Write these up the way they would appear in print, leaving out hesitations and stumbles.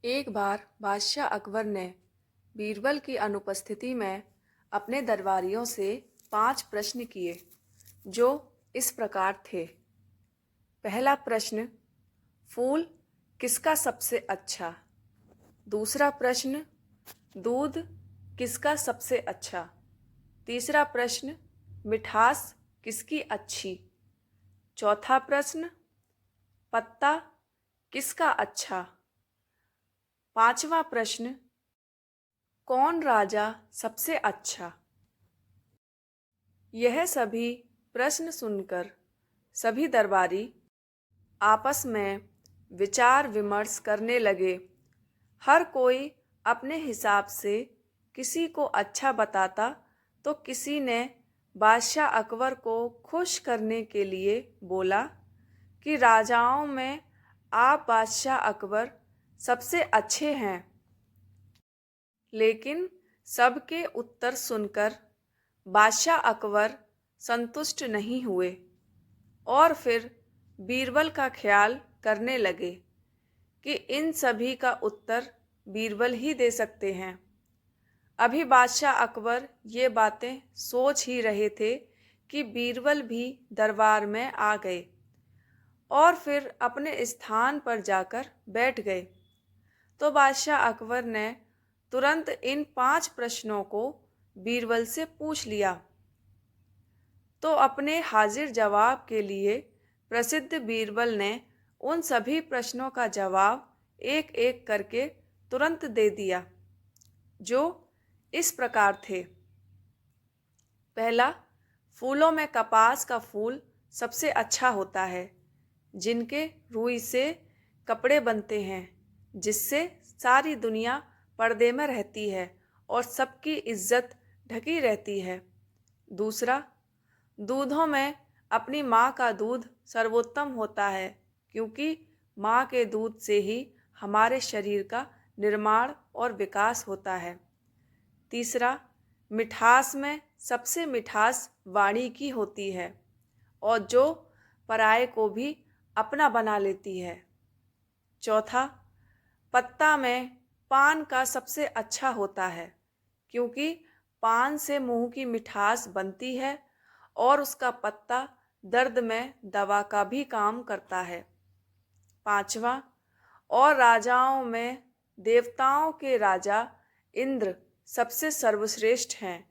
एक बार बादशाह अकबर ने बीरबल की अनुपस्थिति में अपने दरबारियों से 5 प्रश्न किए जो इस प्रकार थे। पहला प्रश्न, फूल किसका सबसे अच्छा। दूसरा प्रश्न, दूध किसका सबसे अच्छा। तीसरा प्रश्न, मिठास किसकी अच्छी। चौथा प्रश्न, पत्ता किसका अच्छा। पांचवा प्रश्न, कौन राजा सबसे अच्छा। यह सभी प्रश्न सुनकर सभी दरबारी आपस में विचार विमर्श करने लगे। हर कोई अपने हिसाब से किसी को अच्छा बताता तो किसी ने बादशाह अकबर को खुश करने के लिए बोला कि राजाओं में आप बादशाह अकबर सबसे अच्छे हैं। लेकिन सबके उत्तर सुनकर बादशाह अकबर संतुष्ट नहीं हुए और फिर बीरबल का ख्याल करने लगे कि इन सभी का उत्तर बीरबल ही दे सकते हैं। अभी बादशाह अकबर ये बातें सोच ही रहे थे कि बीरबल भी दरबार में आ गए और फिर अपने स्थान पर जाकर बैठ गए। तो बादशाह अकबर ने तुरंत इन 5 प्रश्नों को बीरबल से पूछ लिया। तो अपने हाजिर जवाब के लिए प्रसिद्ध बीरबल ने उन सभी प्रश्नों का जवाब एक एक करके तुरंत दे दिया, जो इस प्रकार थे। पहला, फूलों में कपास का फूल सबसे अच्छा होता है, जिनके रुई से कपड़े बनते हैं, जिससे सारी दुनिया पर्दे में रहती है और सबकी इज्जत ढकी रहती है। दूसरा, दूधों में अपनी माँ का दूध सर्वोत्तम होता है, क्योंकि माँ के दूध से ही हमारे शरीर का निर्माण और विकास होता है। तीसरा, मिठास में सबसे मिठास वाणी की होती है और जो पराये को भी अपना बना लेती है। चौथा, पत्ता में पान का सबसे अच्छा होता है, क्योंकि पान से मुंह की मिठास बनती है और उसका पत्ता दर्द में दवा का भी काम करता है। पांचवा, और राजाओं में देवताओं के राजा इंद्र सबसे सर्वश्रेष्ठ हैं,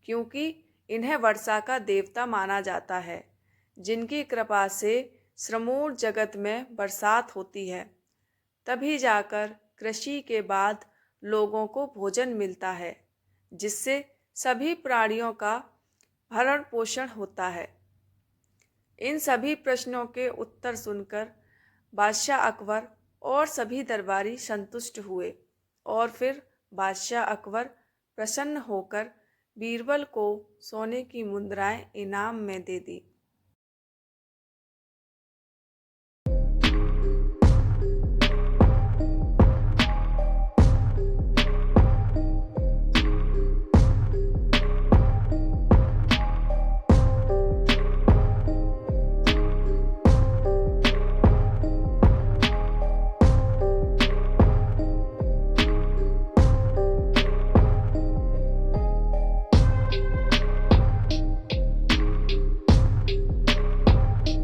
क्योंकि इन्हें वर्षा का देवता माना जाता है, जिनकी कृपा से समूल जगत में बरसात होती है। तभी जाकर कृषि के बाद लोगों को भोजन मिलता है, जिससे सभी प्राणियों का भरण पोषण होता है। इन सभी प्रश्नों के उत्तर सुनकर बादशाह अकबर और सभी दरबारी संतुष्ट हुए और फिर बादशाह अकबर प्रसन्न होकर बीरबल को सोने की मुद्राएं इनाम में दे दी।